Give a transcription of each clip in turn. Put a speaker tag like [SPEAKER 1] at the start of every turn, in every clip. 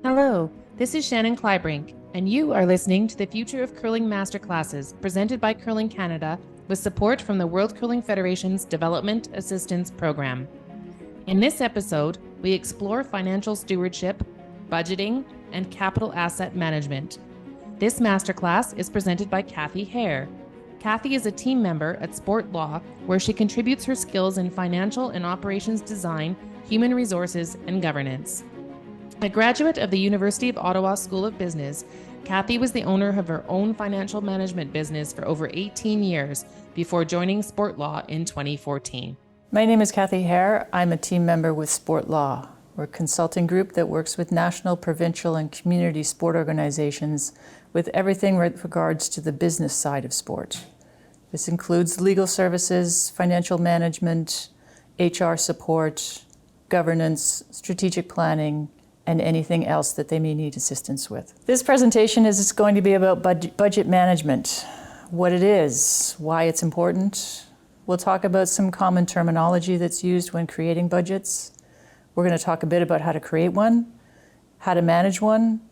[SPEAKER 1] Hello, this is Shannon Kleibrink, and you are listening to the Future of Curling Masterclasses presented by Curling Canada with support from the World Curling Federation's Development Assistance Program. In this episode, we explore financial stewardship, budgeting, and capital asset management. This masterclass is presented by Kathy Hare. Kathy is a team member at Sport Law, where she contributes her skills in financial and operations design, human resources, and governance. A graduate of the University of Ottawa School of Business, Kathy was the owner of her own financial management business for over 18 years before joining Sport Law in 2014.
[SPEAKER 2] My name is Kathy Hare. I'm a team member with Sport Law. We're a consulting group that works with national, provincial, and community sport organizations with everything with regards to the business side of sport. This includes legal services, financial management, HR support, governance, strategic planning, and anything else that they may need assistance with. This presentation is going to be about budget management, what it is, why it's important. We'll talk about some common terminology that's used when creating budgets. We're going to talk a bit about how to create one, how to manage one,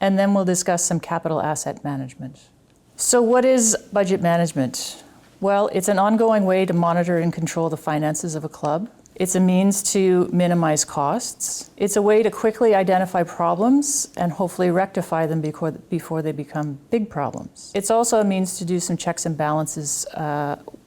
[SPEAKER 2] and then we'll discuss some capital asset management. So what is budget management? Well, it's an ongoing way to monitor and control the finances of a club. It's a means to minimize costs. It's a way to quickly identify problems and hopefully rectify them before they become big problems. It's also a means to do some checks and balances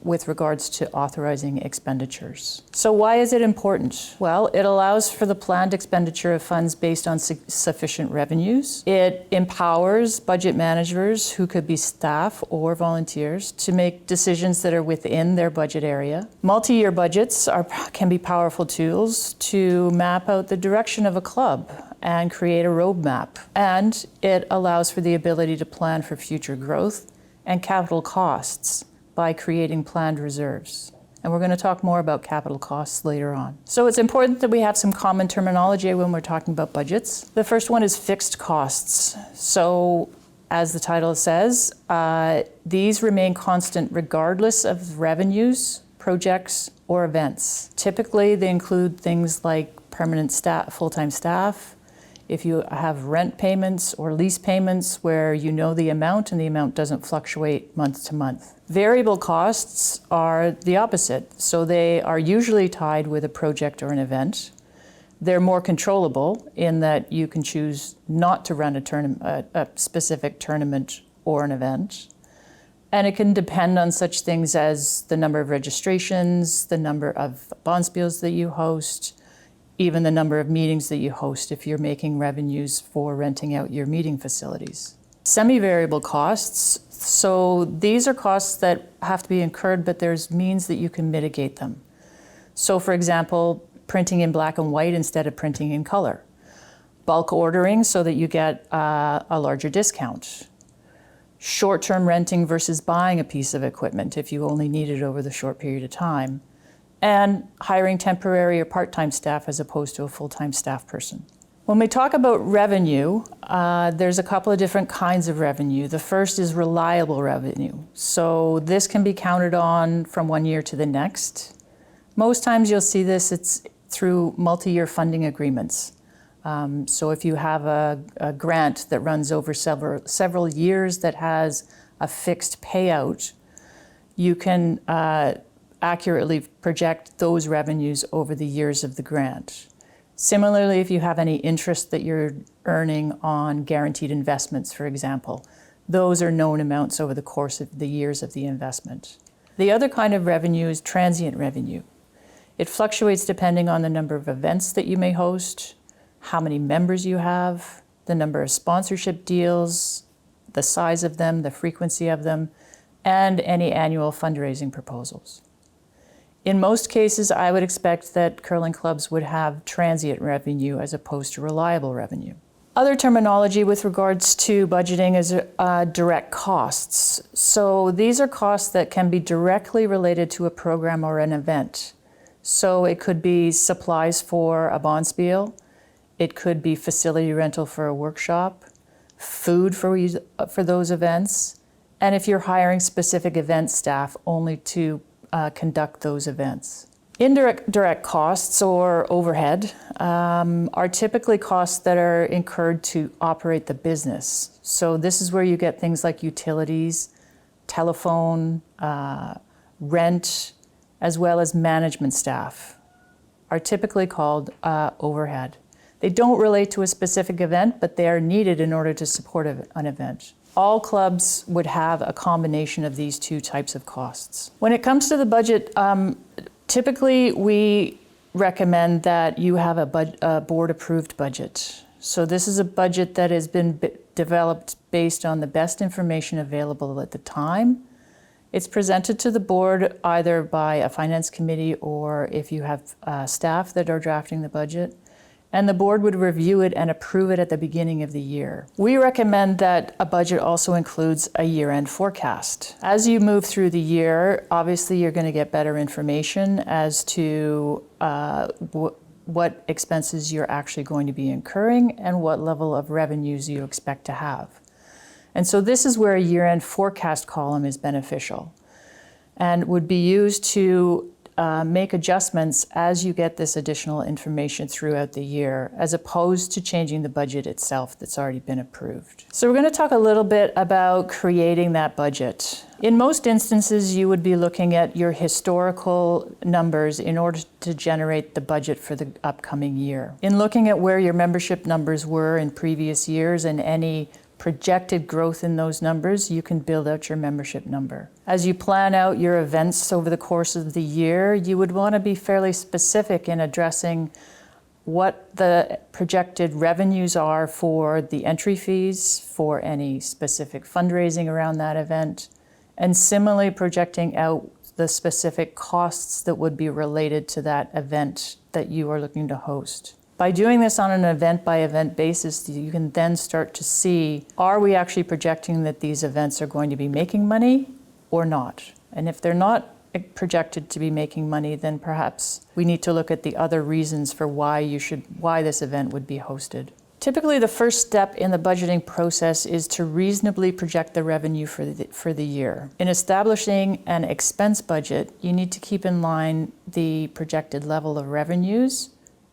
[SPEAKER 2] with regards to authorizing expenditures. So why is it important? Well, it allows for the planned expenditure of funds based on sufficient revenues. It empowers budget managers, who could be staff or volunteers, to make decisions that are within their budget area. Multi-year budgets can be powerful tools to map out the direction of a club and create a roadmap. And it allows for the ability to plan for future growth and capital costs by creating planned reserves. And we're going to talk more about capital costs later on. So it's important that we have some common terminology when we're talking about budgets. The first one is fixed costs. So as the title says, these remain constant regardless of revenues, projects, or events. Typically, they include things like permanent staff, full-time staff, if you have rent payments or lease payments where you know the amount and the amount doesn't fluctuate month to month. Variable costs are the opposite. So they are usually tied with a project or an event. They're more controllable in that you can choose not to run a specific tournament or an event. And it can depend on such things as the number of registrations, the number of bonspiels that you host, even the number of meetings that you host if you're making revenues for renting out your meeting facilities. Semi-variable costs, so these are costs that have to be incurred, but there's means that you can mitigate them. So for example, printing in black and white instead of printing in color. Bulk ordering so that you get a larger discount. Short-term renting versus buying a piece of equipment if you only need it over the short period of time. And hiring temporary or part-time staff as opposed to a full-time staff person. When we talk about revenue, there's a couple of different kinds of revenue. The first is reliable revenue. So this can be counted on from one year to the next. Most times you'll see this, it's through multi-year funding agreements. So if you have a grant that runs over several years that has a fixed payout, you can accurately project those revenues over the years of the grant. Similarly, if you have any interest that you're earning on guaranteed investments, for example, those are known amounts over the course of the years of the investment. The other kind of revenue is transient revenue. It fluctuates depending on the number of events that you may host, how many members you have, the number of sponsorship deals, the size of them, the frequency of them, and any annual fundraising proposals. In most cases, I would expect that curling clubs would have transient revenue as opposed to reliable revenue. Other terminology with regards to budgeting is direct costs. So these are costs that can be directly related to a program or an event. So it could be supplies for a bonspiel, it could be facility rental for a workshop, food for those events, and if you're hiring specific event staff only to conduct those events. Indirect direct costs or overhead are typically costs that are incurred to operate the business. So this is where you get things like utilities, telephone, rent, as well as management staff are typically called overhead. They don't relate to a specific event, but they are needed in order to support an event. All clubs would have a combination of these two types of costs. When it comes to the budget, typically we recommend that you have a board-approved budget. So this is a budget that has been developed based on the best information available at the time. It's presented to the board either by a finance committee or if you have staff that are drafting the budget, and the board would review it and approve it at the beginning of the year. We recommend that a budget also includes a year-end forecast. As you move through the year, obviously you're going to get better information as to what expenses you're actually going to be incurring and what level of revenues you expect to have. And so this is where a year-end forecast column is beneficial and would be used to make adjustments as you get this additional information throughout the year, as opposed to changing the budget itself that's already been approved. So we're going to talk a little bit about creating that budget. In most instances, you would be looking at your historical numbers in order to generate the budget for the upcoming year. In looking at where your membership numbers were in previous years and any projected growth in those numbers, you can build out your membership number. As you plan out your events over the course of the year, you would want to be fairly specific in addressing what the projected revenues are for the entry fees, for any specific fundraising around that event, and similarly projecting out the specific costs that would be related to that event that you are looking to host. By doing this on an event-by-event basis, you can then start to see, are we actually projecting that these events are going to be making money or not? And if they're not projected to be making money, then perhaps we need to look at the other reasons for why this event would be hosted. Typically, the first step in the budgeting process is to reasonably project the revenue for the year. In establishing an expense budget, you need to keep in line the projected level of revenues,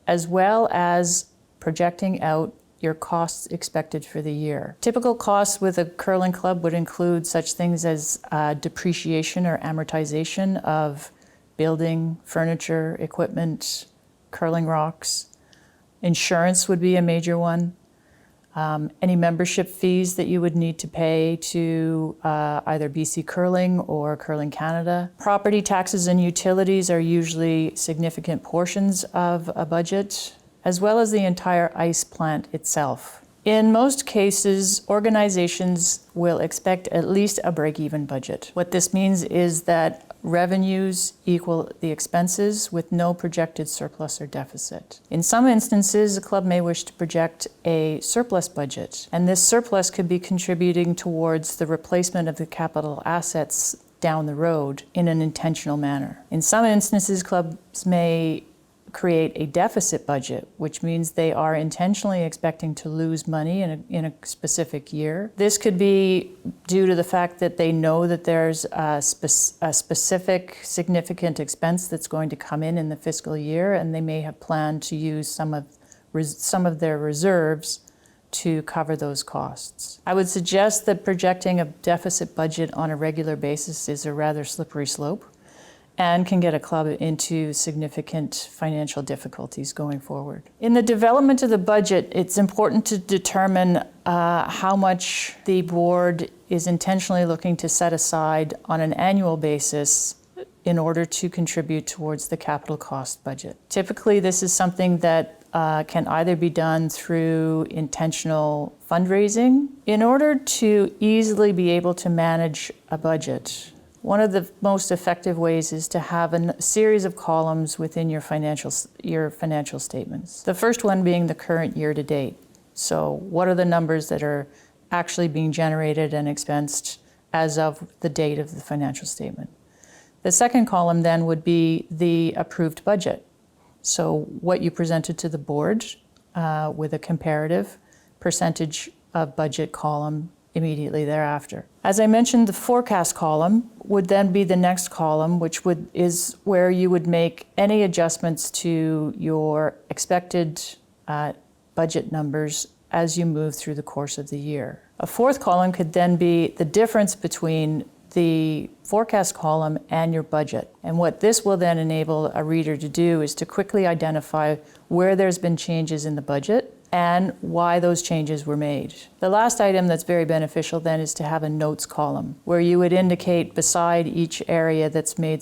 [SPEAKER 2] as well as projecting out your costs expected for the year. Typical costs with a curling club would include such things as depreciation or amortization of building, furniture, equipment, curling rocks. Insurance would be a major one. Any membership fees that you would need to pay to either BC Curling or Curling Canada. Property taxes and utilities are usually significant portions of a budget, as well as the entire ice plant itself. In most cases, organizations will expect at least a break-even budget. What this means is that revenues equal the expenses with no projected surplus or deficit. In some instances, a club may wish to project a surplus budget, and this surplus could be contributing towards the replacement of the capital assets down the road in an intentional manner. In some instances, clubs may create a deficit budget, which means they are intentionally expecting to lose money in a specific year. This could be due to the fact that they know that there's a specific significant expense that's going to come in the fiscal year, and they may have planned to use some of their reserves to cover those costs. I would suggest that projecting a deficit budget on a regular basis is a rather slippery slope and can get a club into significant financial difficulties going forward. In the development of the budget, it's important to determine how much the board is intentionally looking to set aside on an annual basis in order to contribute towards the capital cost budget. Typically, this is something that can either be done through intentional fundraising. In order to easily be able to manage a budget, one of the most effective ways is to have a series of columns within your financial statements. The first one being the current year to date. So what are the numbers that are actually being generated and expensed as of the date of the financial statement? The second column then would be the approved budget. So what you presented to the board with a comparative percentage of budget column immediately thereafter. As I mentioned, the forecast column would then be the next column, which is where you would make any adjustments to your expected budget numbers as you move through the course of the year. A fourth column could then be the difference between the forecast column and your budget. And what this will then enable a reader to do is to quickly identify where there's been changes in the budget and why those changes were made. The last item that's very beneficial then is to have a notes column where you would indicate beside each area that's made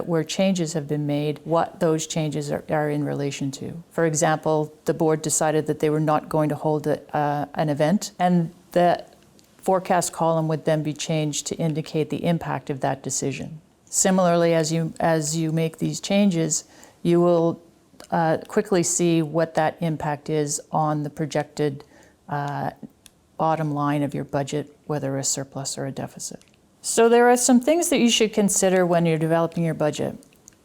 [SPEAKER 2] where changes have been made, what those changes are in relation to. For example, the board decided that they were not going to hold an event, and the forecast column would then be changed to indicate the impact of that decision. Similarly, as you make these changes, you will quickly see what that impact is on the projected bottom line of your budget, whether a surplus or a deficit. So there are some things that you should consider when you're developing your budget.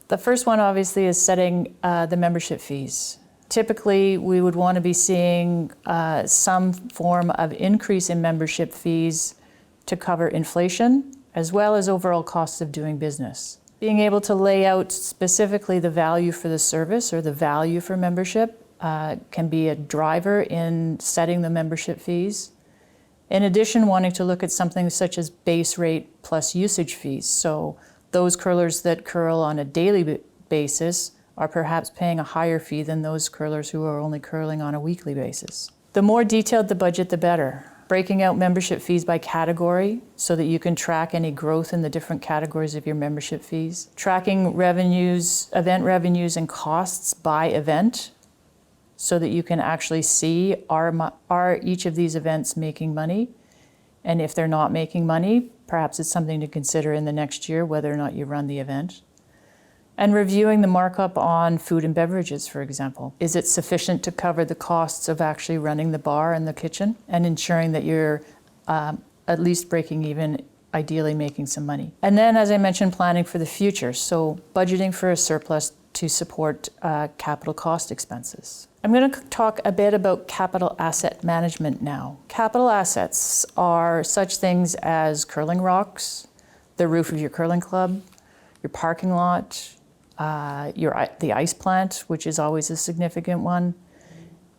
[SPEAKER 2] The first one, obviously, is setting the membership fees. Typically, we would want to be seeing some form of increase in membership fees to cover inflation, as well as overall costs of doing business. Being able to lay out specifically the value for the service or the value for membership can be a driver in setting the membership fees. In addition, wanting to look at something such as base rate plus usage fees. So those curlers that curl on a daily basis are perhaps paying a higher fee than those curlers who are only curling on a weekly basis. The more detailed the budget, the better. Breaking out membership fees by category so that you can track any growth in the different categories of your membership fees. Tracking revenues, event revenues and costs by event so that you can actually see are each of these events making money? And if they're not making money, perhaps it's something to consider in the next year whether or not you run the event. And reviewing the markup on food and beverages, for example. Is it sufficient to cover the costs of actually running the bar and the kitchen and ensuring that you're at least breaking even, ideally making some money? And then, as I mentioned, planning for the future. So budgeting for a surplus to support capital cost expenses. I'm going to talk a bit about capital asset management now. Capital assets are such things as curling rocks, the roof of your curling club, your parking lot, the ice plant, which is always a significant one,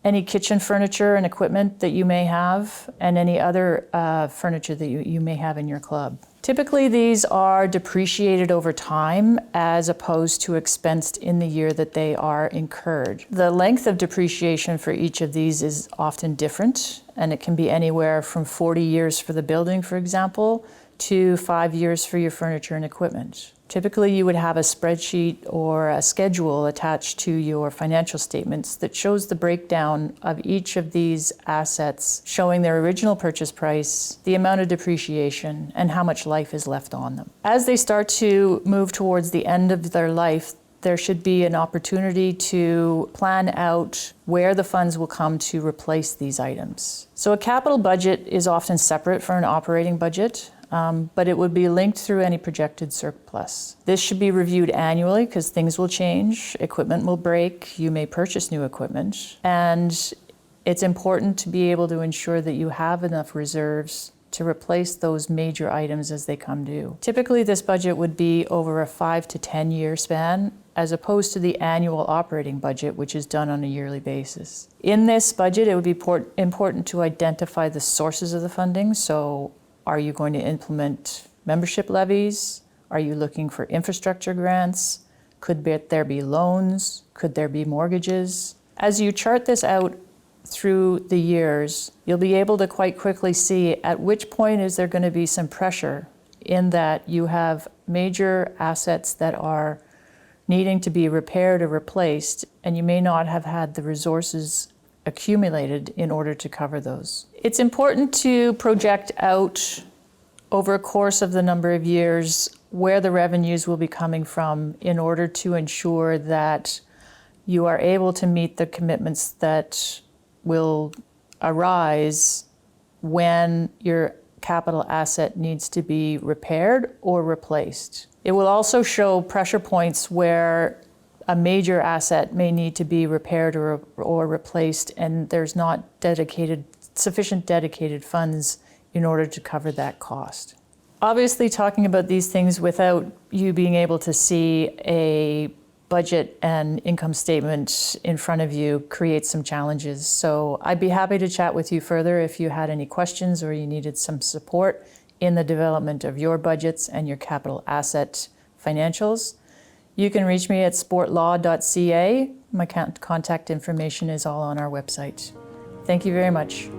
[SPEAKER 2] any kitchen furniture and equipment that you may have, and any other furniture that you may have in your club. Typically, these are depreciated over time as opposed to expensed in the year that they are incurred. The length of depreciation for each of these is often different, and it can be anywhere from 40 years for the building, for example, to 5 years for your furniture and equipment. Typically, you would have a spreadsheet or a schedule attached to your financial statements that shows the breakdown of each of these assets, showing their original purchase price, the amount of depreciation, and how much life is left on them. As they start to move towards the end of their life, there should be an opportunity to plan out where the funds will come to replace these items. So a capital budget is often separate from an operating budget. But it would be linked through any projected surplus. This should be reviewed annually because things will change, equipment will break, you may purchase new equipment, and it's important to be able to ensure that you have enough reserves to replace those major items as they come due. Typically, this budget would be over a 5 to 10 year span, as opposed to the annual operating budget, which is done on a yearly basis. In this budget, it would be important to identify the sources of the funding. So are you going to implement membership levies? Are you looking for infrastructure grants? Could there be loans? Could there be mortgages? As you chart this out through the years, you'll be able to quite quickly see at which point is there going to be some pressure in that you have major assets that are needing to be repaired or replaced, and you may not have had the resources accumulated in order to cover those. It's important to project out over a course of the number of years where the revenues will be coming from in order to ensure that you are able to meet the commitments that will arise when your capital asset needs to be repaired or replaced. It will also show pressure points where a major asset may need to be repaired or replaced, and there's not sufficient dedicated funds in order to cover that cost. Obviously, talking about these things without you being able to see a budget and income statement in front of you creates some challenges. So I'd be happy to chat with you further if you had any questions or you needed some support in the development of your budgets and your capital asset financials. You can reach me at sportlaw.ca. My contact information is all on our website. Thank you very much.